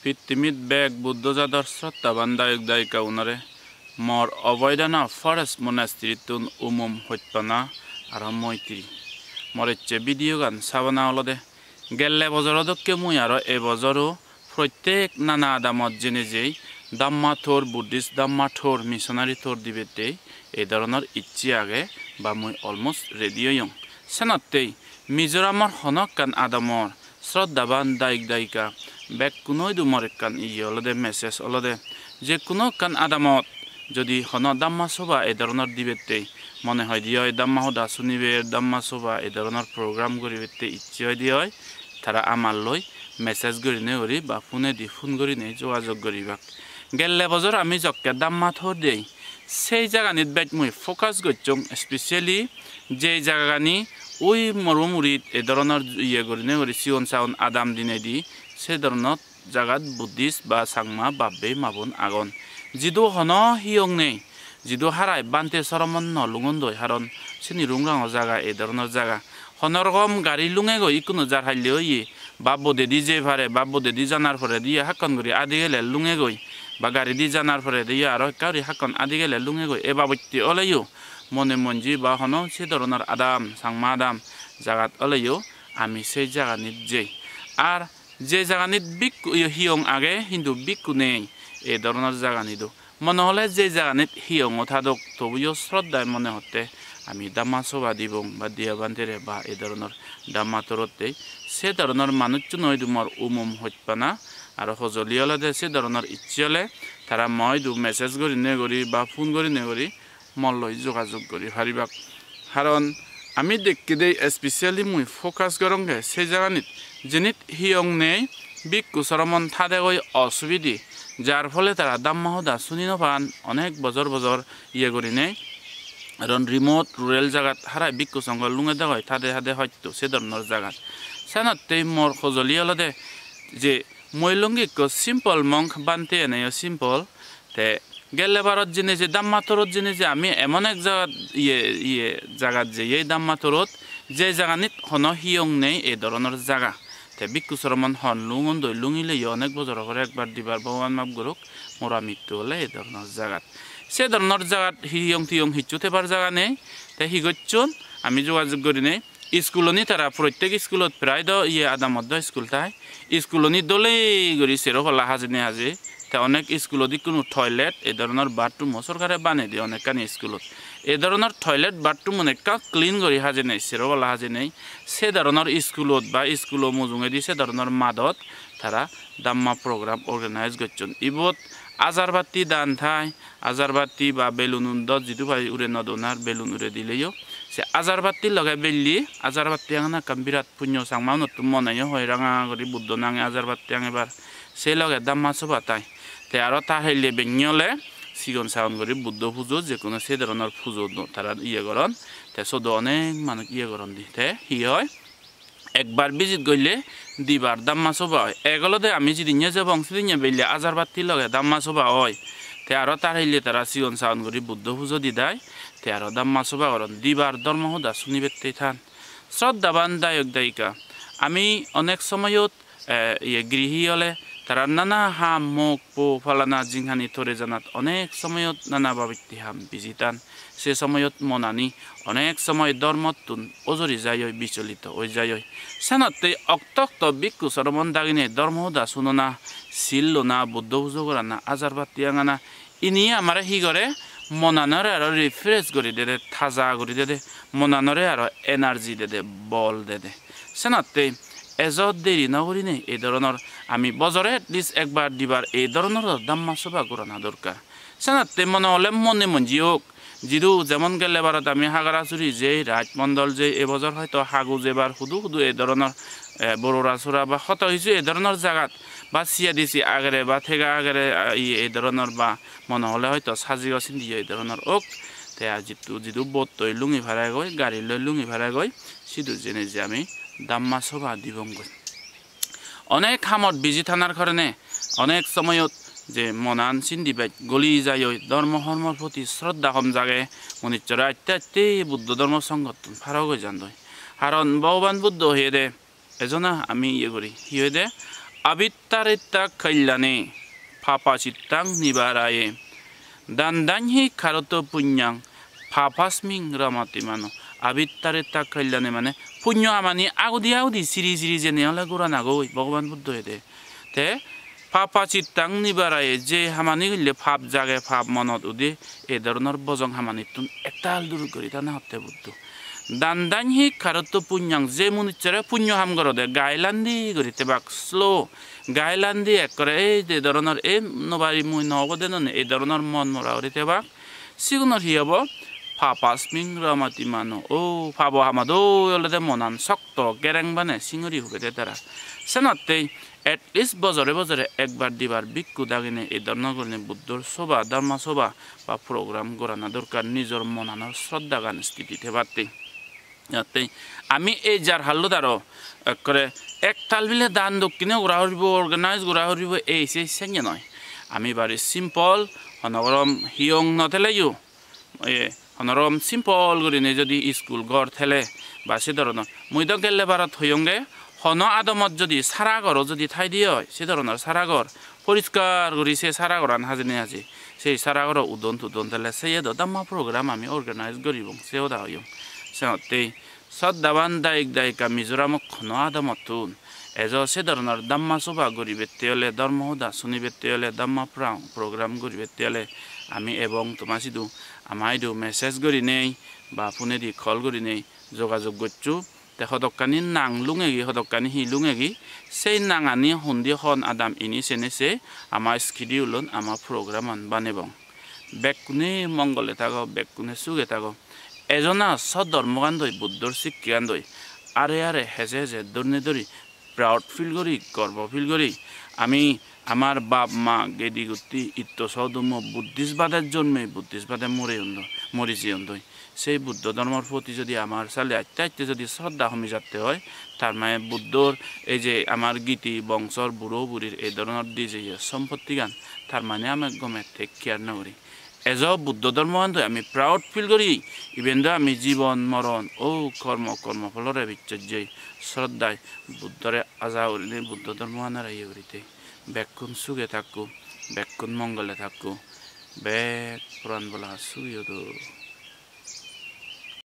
Pitimit beg Buddha jadar শ্রদ্ধাবান দায়ক দায়িকা উনারে মর অবৈধানা forest monastery তুন হইতপানা আর মৈত্রী মরেচ্ছে ভিডিও গান সাবানা অলদে গেলে বজরদকে মুই আর এ বজরও প্রত্যেক নানা আদামত জেনে যেই দাম্মা থোর বুদ্ধিস্ট দাম্মা থোর মিশনারি থোর দিবেতে এই ধরনের ইচ্ছে আগে বা মুই অলমোস্ট রেডি হইং সেনতেই মিজোরামর হনক কান আদামর শ্রদ্ধাবান দায়িক দায়িকা বেক কোনোই দুমর কান অলদে মেসেজ অলদে যে কোনো কান আদামত যদি হন দাম্মা সভা এই ধরনের দিবেতে মনে হয় দিয়ে দাম্মা হদা শুনিবের দাম্মা সভা এই ধরনের প্রোগ্রাম করিবেতে ইচ্ছে হয় দিয়ে তারা আমার লই মেসেজ করি নে করি বা ফোনে দি ফোন করি নে যোগাযোগ করিবাক গেলে বছর আমি জক্কে দাম্মা থর দেই সেই জায়গানিত বেট মুই ফোকাস করছং স্পেশালি যে জায়গানি ওই মরুমুরিত এই ধরনের ইয়ে করি নে করি সিওন সাউন আদাম দিনে দি সে ধরনের জায়গাত বুদ্ধিস্ট বা সাংমা বাব্বে মাবন আগন যিদু হন হিয়ং নেই যিদু হারাই বান্তে সরমন ন লুঙন দই হারন সিনি রুংরাং জায়গা এই ধরনের জায়গা হনরকম গাড়ি লুঙে গই কোনো যার হাইলেও ইয়ে বাব্বো দেদি যে ভারে বাব্বো দেদি জানার পরে দিয়ে হাক্কন করি আদি গেলে লুঙে গই বা গাড়ি দি জানার পরে দিয়ে আর কাউরি হাক্কন আদি গেলে লুঙে গই এ বাবত্যি ওলাইও মনে মঞ্জি বা হন সে ধরনের আদাম সাংমা আদাম জাগাত ওলাইও আমি সেই জায়গানিত যেই আর যে জায়গানিত বিক হিয়ং আগে কিন্তু বিকু নেই এই ধরনের জায়গানিদো মনে হলে যে জায়গানিত হিয়ং থাদক তবুও শ্রদ্ধায় মনে হতে আমি দাম্মা সভা দিবং বা দিয়া বান্ধেরে বা এই ধরনের দাম্মা তরতে সে ধরনের মানুষ নয় দুমর হইতপানা আর সজলি হলে সে ধরনের ইচ্ছে হলে তারা মই দু মেসেজ করি নে করি বা ফোন করি নে করি মন লই যোগাযোগ করি হারিবাক কারণ আমি দেখি দেই স্পেশালি মুই ফোকাস করংগে সেই জায়গানিত যেনিত হিয়ং নেই বিক কুসরমন থাদে গই অসুবিধি যার ফলে তারা দাম্মা হদা শুনি নপান অনেক বছর বছর ইয়ে করি নেই কারণ রিমোট রুরাল জায়গাত হারাই বিক্ষু সঙ্গ লুঙে দেওয়া হয় থাদে হাদে হয়তো সে ধরনের জায়গাত সেনাতেই মোর সজলি হলদে যে মৈলঙ্গিক সিম্পল মঙ্ক বানতে এনে সিম্পল তে গেলে বারত জিনে যে দাম্মা তরত জিনে যে আমি এমন এক জায়গাত ইয়ে জায়গাত যে এই দাম্মা তরত যে জায়গানিত হন হিয়ং নেই এই ধরনের জায়গা তে বিক্ষু সরমন হন লুঙন দই লুঙিলে অনেক বছর করে একবার দিবার ভগবান মাপ গরুক মোরা মৃত্যু হলে এই ধরনের জায়গাত সে ধরনের জায়গাত হিয়ং টিয়ং হিচুতে পার জায়গা নেই তাই হিগচ্ছন আমি যোগাযোগ করি নেই স্কুলনি তারা প্রত্যেক স্কুলত প্রায় ইয়ে আধা মধ্য স্কুল তাই স্কুলনি দলেই করি সেরকলা হাজিনে হাজে তা অনেক স্কুলত কোনো টয়লেট এই ধরনের বাথরুমও সরকারে বানিয়ে দিয়ে অনেকখানি স্কুলত এই ধরনের টয়লেট বাথরুম অনেকটা ক্লিন করি হাজে নেই সেরকলা হাজে নেই সে ধরনের স্কুলত বা স্কুলও মজুঙে দি সে ধরনের মাদত তারা দাম্মা প্রোগ্রাম অর্গানাইজ করছেন ইবত আজারবাতি দান থাই আজারবাতি বা বেলুন যিটো ভাই উড়ে নদনার বেলুন উড়ে দিলেও সে আজারবাতি লগাই বেললি আজারবাতি আঙা কাম বিরাট পুণ্য সাংমাও নতুন মনাইও হয় রাঙা করি বুদ্ধ নাঙে আজারবাতি আঙেবার সে লগে দাম্মা সভা তাই তে আরও তা হাইলে বেঙলে সিগন সাগন করি বুদ্ধ পুজো যে কোনো সে ধরনের পুজো তারা ইয়ে করন তে সদ অনেক মানুষ ইয়ে করন দিতে হি হয় একবার ভিজিট করলে দিবার দাম্মা সভা হয় এগুলোতে আমি যেদিন যাব সেদিন বেললে আজারবাতি লগে দাম্মা সভা হয় তে আরও তার হাইলে তারা সিগন সাগন করি বুদ্ধ পুজো দি দেয় তে আরও দাম্মা সভা করন দিবার ধর্ম হুদা শুনিবেতে থান শ্রদ্ধাবান দায়ক দায়িকা আমি অনেক সময়ত ইয়ে গৃহী হলে তারা নানা হাম মুখ পো ফালানা জিংহানি থরে জানাত অনেক সময়ত নানা বাবিত্তি হাম বিজিতান সে সময়ত মনানি অনেক সময় ধর্মতুন অজরি যায় বিচলিত ওই যায় সেনতে অক্তক্ত বিক্ষু সরমন দাগিনে ধর্মদা শুননা শিল্ল না বুদ্ধ পুজো করা না আজারবাতি আঙানা ইনিয়ে আমার হি করে মনানরে আর রিফ্রেশ করে দে তাজা করে দে মনানরে আর এনার্জি দে বল দে সেনতে এজত দেরি নকরি নেই এই ধরনের আমি বছরে এটলিস্ট একবার দিবার এই ধরনের দাম্মা সভা করানো দরকার সেনাতে মনে হলে মনে মঞ্জি হোক যিদু যেমন গেলে বারত আমি হাগারাচুরি যে রাজমণ্ডল যে এবছর হয়তো হাগু যেবার শুধু শুধু এই ধরনের বড়রা চোরা বা শত হয়েছে এই ধরনের জায়গাত বা চিয়া দিছি আগেরে বা থেগা আগেরে এই ধরনের বা মনে হলে হয়তো সাজি গছিন দিয়ে এই ধরনের ওক তে যিদু বোট তৈ লুঙি ভাড়াই গৈ গাড়ী লৈ লুঙি ভাড়াই গৈ সিধু জেনে যে আমি দাম্মা সভা দিবংগৈ অনেক খামত বিজি থানার কারণে অনেক সময়ত যে মনান চিন্দিবাই গলি যায় ধর্মের প্রতি শ্রদ্ধা কম জাগে মনিচরা আত্যাত্যাই বুদ্ধ ধর্ম সংগঠন ফারাও গৈ জান কারণ ভগবান বুদ্ধ হয়ে দে এজনা আমি ইয়ে করি হয়ে দে abitarita kailane papasitang nibaraye dandanhi karoto punyang papasming ramatimano abitarita kailane মানে পুণ্য আমানি আউদি সিরি জেনে হলে গোরা নাগই ভগবান বুদ্ধ হেদে তে পাপা চিত্তাং নিবারায়ে যে হামানি হইলে পাপ জাগে পাপ মনত উদে এই ধরনের বজং হামানি তুন একটাল দূর করি তা না হতে বুদ্ধ দান হি খারত পুণ্যাং যে মুনিচরে পুণ্য হাম গরদে গাইলান্দি করিতে বাক স্লো গাইলান্দি এক করে এই যে ধরনের এই নবারি মুই নগদে ননে এই ধরনের মন মরা করিতে বাক সিগুনৰ হি হব পাপাসমিং রামাতি মানো ও পাবো হামাদো অলদে মনান শক্ত গেরেং বানে সিঙুরি হুকেতে তারা সেনাতে এটলিস্ট বছরে একবার দিবার ভিক্ষু দাগিনে এই ধর্মগুলি বুদ্ধর সভা ধর্ম সভা বা প্রোগ্রাম করানো দরকার নিজের মনানোর শ্রদ্ধা গান স্থিতিতে পারতে যাতে আমি এই যার হাল্লো দাঁড়ো করে এক তাল বিলে দান দক্ষিণে ঘোরা হরিব অর্গানাইজ ঘোরা হরিব এই সেই সেঙ্গে নয় আমি বাড়ি সিম্পল অনগরম হিয়ং নথেলেও অনরম সিম্পল করিনে যদি স্কুল ঘর থেলে বা সে ধরনের মুই তো গেলে বারত হইয়ংগে হন আদমত যদি সারাঘরও যদি ঠাই দিয়ে হয় সে ধরনের সারাঘর পরিষ্কার করি সে সারাঘরান হাজিনে আছে সেই সারাঘর উদন তুদন তেলে সেই দাম্মা প্রোগ্রাম আমি অর্গানাইজ করিব সেও দা হইয়ং সেতে সদ্দাবান দায়িকা মিজোরামক খন আদমতুন এজ সে ধরনের দাম্মা সভা গরিবেতে হলে ধর্মহুদা শুনিবেতে হলে দাম্মা প্রোগ্রাম গরিবেতে হলে আমি এবং তোমার সিধু আমাইদু মেসেজ করি নেই বা ফোনে দি কল করি নেই যোগাযোগ করছু তে সদকানি নাং লুঙেগি সদকানি হি লুঙেগি সেই নাঙানি সন্ধি খন আদাম ইনি সেনেছে আমার স্কিডিউলন আমার প্রোগ্রাম বানেবং বেকুনে মঙ্গলে থাকো বেকুনে সুগে থাকো এজনা সধর্মগান দই বুদ্ধর শিক্ষান দই আরে হেসে দৌড়ি প্রাউড ফিল করি গর্ব ফিল করি আমি আমার বাপ মা গেদি গুতি ইত্য সদম বুদ্ধিস্টবাদের জন্মে বুদ্ধিস্টবাদে মরিছি অন্ধই সেই বুদ্ধ ধর্মের প্রতি যদি আমার সালে আইতে যদি শ্রদ্ধা কমে যাতে হয় তার মানে বুদ্ধর এই যে আমার গীতি বংশর বুড়ো বুড়ির এই ধরনের দিয়ে যে সম্পত্তি গান তার মানে আমি গমে টেক কেয়ার না করি এজ বুদ্ধ ধর্মগান আমি প্রাউড ফিল করি ইভেন দো আমি জীবন মরণ ও কর্মফলরে বিচ্ছর্যই শ্রদ্ধায় বুদ্ধরে আজা করিলে বুদ্ধ ধর্মগানের ইয়ে করিতে বেকুন সুগে থাকু বেকুন মঙ্গলে থাকু বেক পুরাণ বলা সুইয়